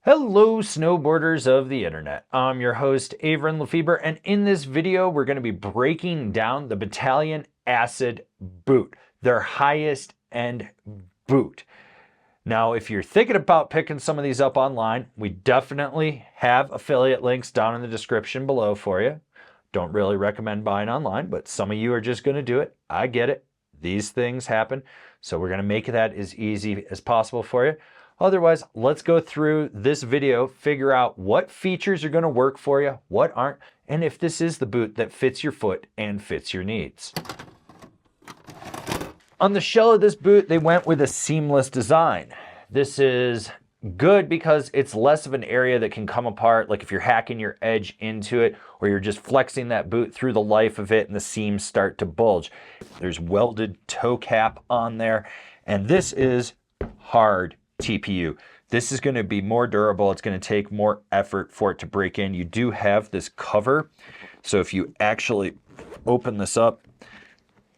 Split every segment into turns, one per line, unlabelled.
Hello, snowboarders of the internet. I'm your host, Avran LeFeber, and in this video, we're going to be breaking down the Bataleon Acid boot, their highest end boot. Now, if you're thinking about picking some of these up online, we definitely have affiliate links down in the description below for you. Don't really recommend buying online, but some of you are just going to do it. I get it. These things happen. So we're going to make that as easy as possible for you. Otherwise, let's go through this video, figure out what features are going to work for you, what aren't, and if this is the boot that fits your foot and fits your needs. On the shell of this boot, they went with a seamless design. This is good because it's less of an area that can come apart, like if you're hacking your edge into it or you're just flexing that boot through the life of it and the seams start to bulge. There's welded toe cap on there, and this is hard TPU. This is going to be more durable. It's going to take more effort for it to break in. You do have this cover, so if you actually open this up,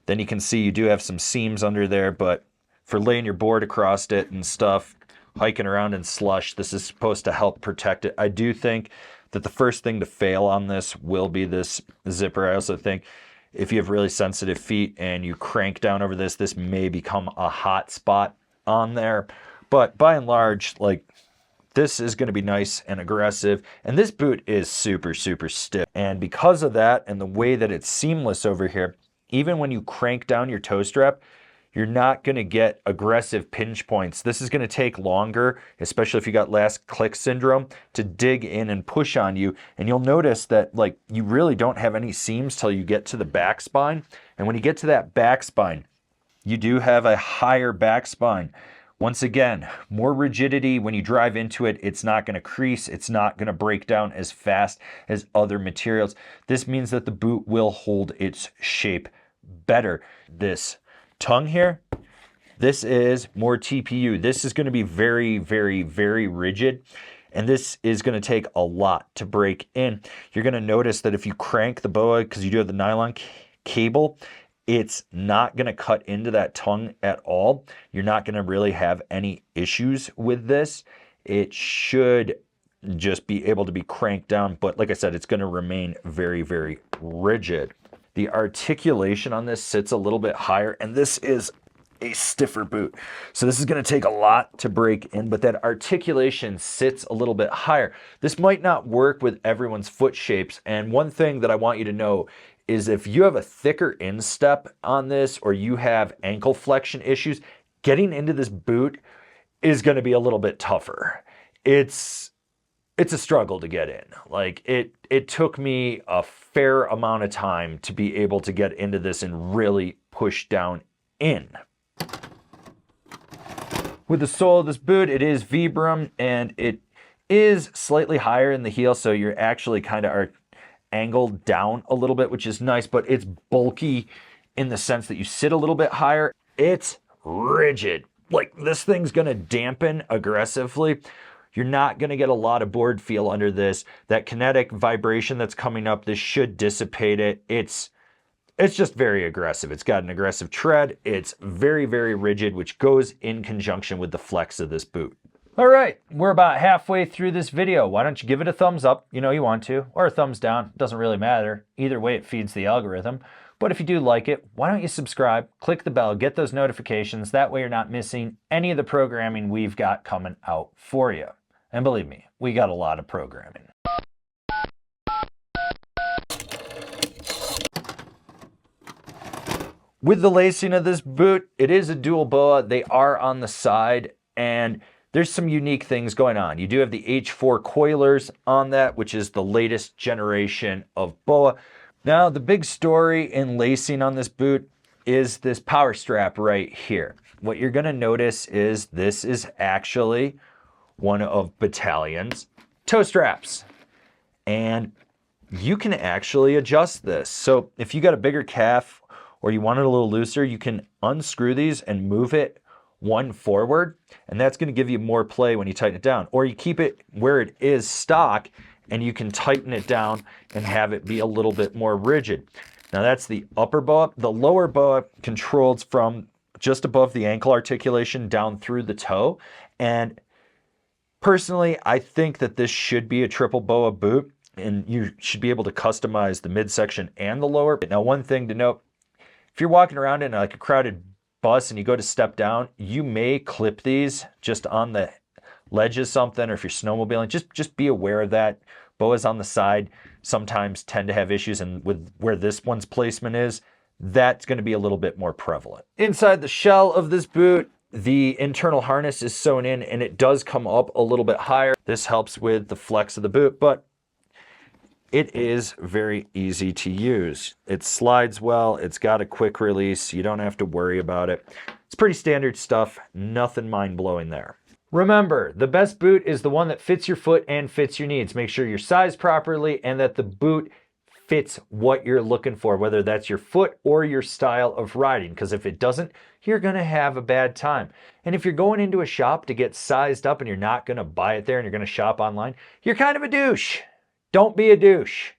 then you can see you do have some seams under there, but for laying your board across it and stuff, hiking around in slush, this is supposed to help protect it. I do think that the first thing to fail on this will be this zipper. I also think if you have really sensitive feet and you crank down over this, this may become a hot spot on there. But by and large, like, this is going to be nice and aggressive. And this boot is super, super stiff. And because of that and the way that it's seamless over here, even when you crank down your toe strap, you're not going to get aggressive pinch points. This is going to take longer, especially if you got last click syndrome, to dig in and push on you. And you'll notice that, like, you really don't have any seams till you get to the back spine. And when you get to that back spine, you do have a higher back spine. Once again, more rigidity. When you drive into it, it's not going to crease. It's not going to break down as fast as other materials. This means that the boot will hold its shape better. This tongue here, this is more TPU. This is going to be very, very, very rigid. And this is going to take a lot to break in. You're going to notice that if you crank the boa, because you do have the nylon cable, it's not going to cut into that tongue at all. You're not going to really have any issues with this. It should just be able to be cranked down, but like I said, it's going to remain very, very rigid. The articulation on this sits a little bit higher, and this is a stiffer boot. So this is going to take a lot to break in, but that articulation sits a little bit higher. This might not work with everyone's foot shapes, and one thing that I want you to know is if you have a thicker instep on this or you have ankle flexion issues, getting into this boot is going to be a little bit tougher. It's a struggle to get in. Like, it took me a fair amount of time to be able to get into this and really push down in. With the sole of this boot, it is Vibram, and it is slightly higher in the heel, so you're actually kind of are angled down a little bit, which is nice, but it's bulky in the sense that you sit a little bit higher. It's rigid. Like, this thing's gonna dampen aggressively. You're not gonna get a lot of board feel under this. That kinetic vibration that's coming up, this should dissipate it. It's just very aggressive. It's got an aggressive tread. It's very, very rigid, which goes in conjunction with the flex of this boot. All right, we're about halfway through this video. Why don't you give it a thumbs up? You know you want to, or a thumbs down. It doesn't really matter. Either way, it feeds the algorithm. But if you do like it, why don't you subscribe, click the bell, get those notifications. That way you're not missing any of the programming we've got coming out for you. And believe me, we got a lot of programming. With the lacing of this boot, it is a dual BOA. They are on the side, and there's some unique things going on. You do have the H4 coilers on that, which is the latest generation of BOA. Now, the big story in lacing on this boot is this power strap right here. What you're going to notice is this is actually one of Batalion's toe straps. And you can actually adjust this. So if you got a bigger calf or you want it a little looser, you can unscrew these and move it one forward, and that's going to give you more play when you tighten it down. Or you keep it where it is stock, and you can tighten it down and have it be a little bit more rigid. Now that's the upper BOA. The lower BOA controls from just above the ankle articulation down through the toe, and Personally, I think that this should be a triple BOA boot, and you should be able to customize the midsection and the lower. Now, one thing to note, if you're walking around in like a crowded bus and you go to step down, you may clip these just on the ledges something, or if you're snowmobiling, just be aware of that. BOAs on the side sometimes tend to have issues, and with where this one's placement is, that's going to be a little bit more prevalent. Inside the shell of this boot, the internal harness is sewn in and it does come up a little bit higher. This helps with the flex of the boot, but it is very easy to use. It slides well, it's got a quick release, you don't have to worry about it. It's pretty standard stuff, nothing mind-blowing there. Remember, the best boot is the one that fits your foot and fits your needs. Make sure you're sized properly and that the boot fits what you're looking for, whether that's your foot or your style of riding, because if it doesn't, you're gonna have a bad time. And if you're going into a shop to get sized up and you're not gonna buy it there and you're gonna shop online, you're kind of a douche. Don't be a douche.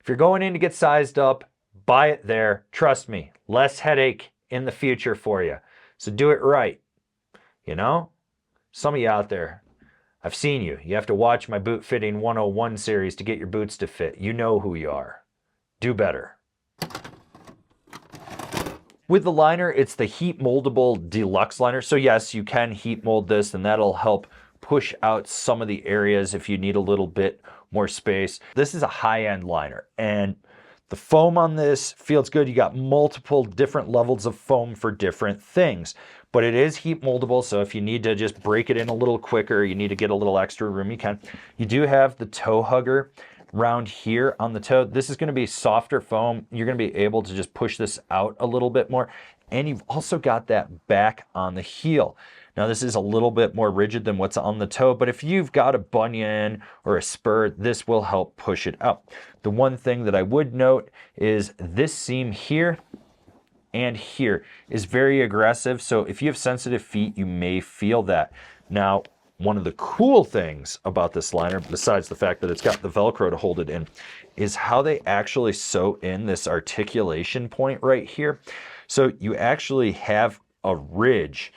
If you're going in to get sized up, buy it there. Trust me, less headache in the future for you. So do it right. You know, some of you out there, I've seen you. You have to watch my Boot Fitting 101 series to get your boots to fit. You know who you are. Do better. With the liner, it's the heat moldable deluxe liner. So yes, you can heat mold this and that'll help push out some of the areas if you need a little bit more space. This is a high-end liner and the foam on this feels good. You got multiple different levels of foam for different things, but it is heat moldable. So if you need to just break it in a little quicker, you need to get a little extra room, you can. You do have the toe hugger round here on the toe. This is going to be softer foam. You're going to be able to just push this out a little bit more. And you've also got that back on the heel. Now this is a little bit more rigid than what's on the toe, but if you've got a bunion or a spur, this will help push it out. The one thing that I would note is this seam here and here is very aggressive. So if you have sensitive feet, you may feel that. Now, one of the cool things about this liner, besides the fact that it's got the Velcro to hold it in, is how they actually sew in this articulation point right here. So you actually have a ridge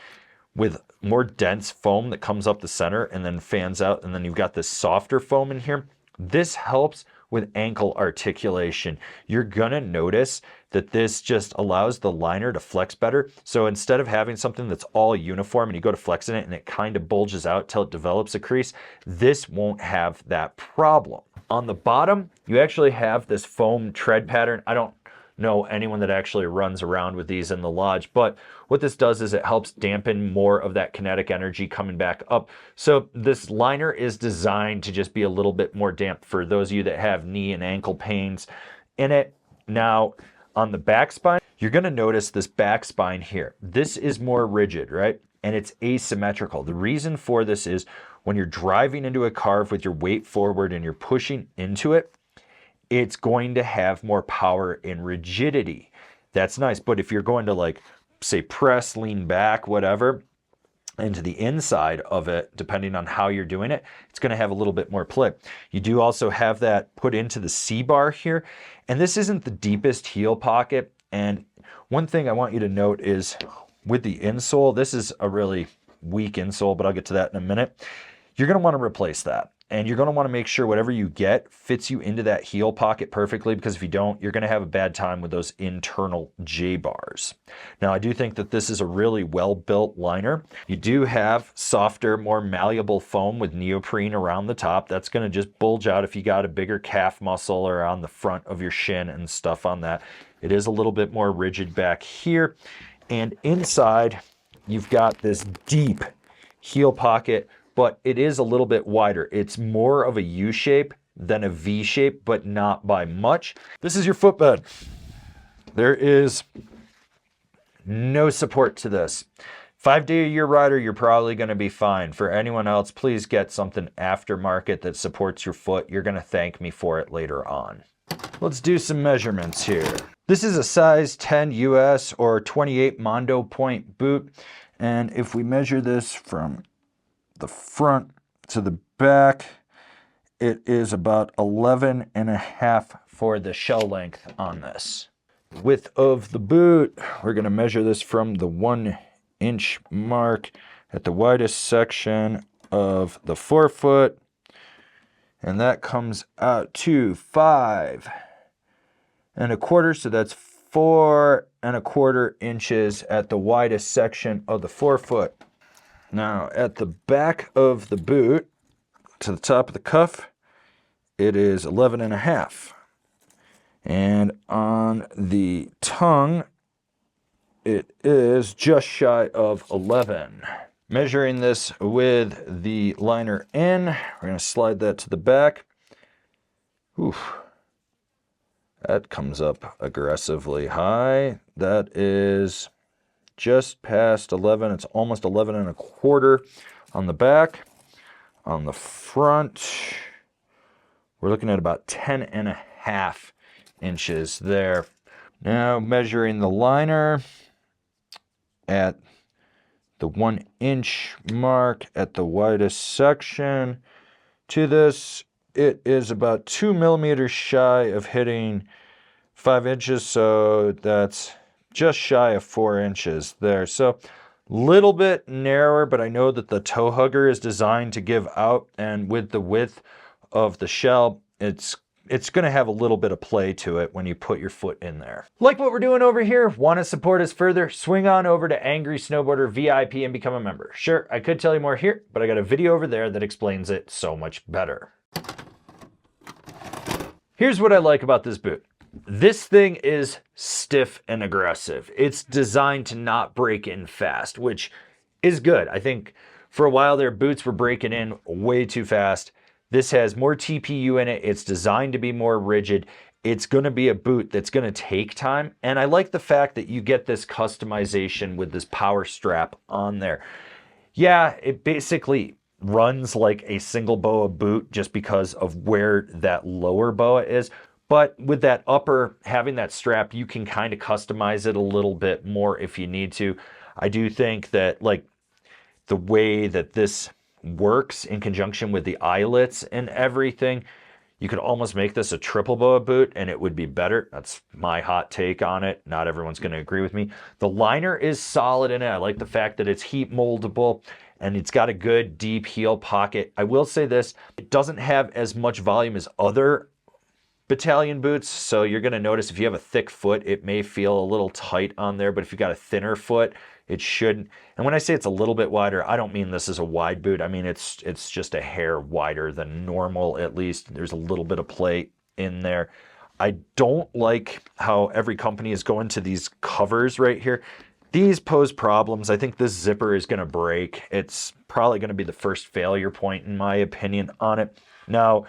with more dense foam that comes up the center and then fans out, and then you've got this softer foam in here. This helps with ankle articulation. You're gonna notice that this just allows the liner to flex better. So instead of having something that's all uniform and you go to flex in it and it kind of bulges out till it develops a crease, this won't have that problem. On the bottom, you actually have this foam tread pattern. I don't know anyone that actually runs around with these in the lodge, but what this does is it helps dampen more of that kinetic energy coming back up. So this liner is designed to just be a little bit more damp for those of you that have knee and ankle pains in it. Now on the back spine, you're going to notice this back spine here. This is more rigid, right? And it's asymmetrical. The reason for this is when you're driving into a carve with your weight forward and you're pushing into it, it's going to have more power and rigidity. That's nice. But if you're going to, like, say, press, lean back, whatever, into the inside of it, depending on how you're doing it, it's going to have a little bit more play. You do also have that put into the C-bar here. And this isn't the deepest heel pocket. And one thing I want you to note is with the insole, this is a really weak insole, but I'll get to that in a minute. You're going to want to replace that. And you're going to want to make sure whatever you get fits you into that heel pocket perfectly, because if you don't, you're going to have a bad time with those internal J-bars. Now, I do think that this is a really well-built liner. You do have softer, more malleable foam with neoprene around the top. That's going to just bulge out if you got a bigger calf muscle or on the front of your shin and stuff on that. It is a little bit more rigid back here. And inside, you've got this deep heel pocket, but it is a little bit wider. It's more of a U shape than a V shape, but not by much. This is your footbed. There is no support to this. 5-day-a-year rider, you're probably going to be fine. For anyone else, please get something aftermarket that supports your foot. You're going to thank me for it later on. Let's do some measurements here. This is a size 10 US or 28 Mondo point boot. And if we measure this from the front to the back, it is about 11.5 for the shell length on this. Width of the boot, we're going to measure this from the 1 inch mark at the widest section of the forefoot. And that comes out to 5 1/4. So that's 4 1/4 inches at the widest section of the forefoot. Now at the back of the boot, to the top of the cuff, it is 11 1/2. And on the tongue, it is just shy of 11. Measuring this with the liner in, we're going to slide that to the back. Oof. That comes up aggressively high. That is just past 11. It's almost 11 1/4 on the back. On the front, we're looking at about 10 1/2 inches there. Now measuring the liner at the 1 inch mark at the widest section. To this, it is about 2 millimeters shy of hitting 5 inches, so that's just shy of 4 inches there. So little bit narrower, but I know that the toe hugger is designed to give out, and with the width of the shell, it's going to have a little bit of play to it when you put your foot in there. Like what we're doing over here? Want to support us further? Swing on over to Angry Snowboarder VIP and become a member. Sure, I could tell you more here, but I got a video over there that explains it so much better. Here's what I like about this boot. This thing is stiff and aggressive. It's designed to not break in fast, which is good. I think for a while there, boots were breaking in way too fast. This has more TPU in it. It's designed to be more rigid. It's going to be a boot that's going to take time. And I like the fact that you get this customization with this power strap on there. Yeah, it basically runs like a single boa boot just because of where that lower boa is. But with that upper, having that strap, you can kind of customize it a little bit more if you need to. I do think that like the way that this works in conjunction with the eyelets and everything, you could almost make this a triple boa boot and it would be better. That's my hot take on it. Not everyone's going to agree with me. The liner is solid in it. I like the fact that it's heat moldable and it's got a good deep heel pocket. I will say this, it doesn't have as much volume as other Bataleon boots, so you're going to notice if you have a thick foot, it may feel a little tight on there, but if you've got a thinner foot, it shouldn't. And when I say it's a little bit wider, I don't mean this is a wide boot. I mean it's just a hair wider than normal, at least. There's a little bit of play in there. I don't like how every company is going to these covers right here. These pose problems. I think this zipper is going to break. It's probably going to be the first failure point, in my opinion, on it. Now,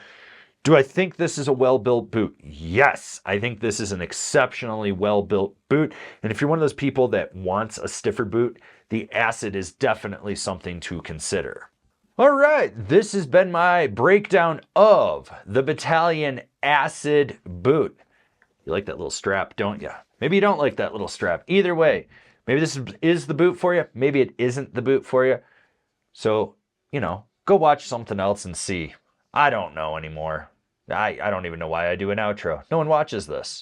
do I think this is a well-built boot? Yes, I think this is an exceptionally well-built boot. And if you're one of those people that wants a stiffer boot, the Acid is definitely something to consider. All right, this has been my breakdown of the Bataleon Acid boot. You like that little strap, don't you? Maybe you don't like that little strap. Either way, maybe this is the boot for you. Maybe it isn't the boot for you. So, go watch something else and see. I don't know anymore. I don't even know why I do an outro. No one watches this.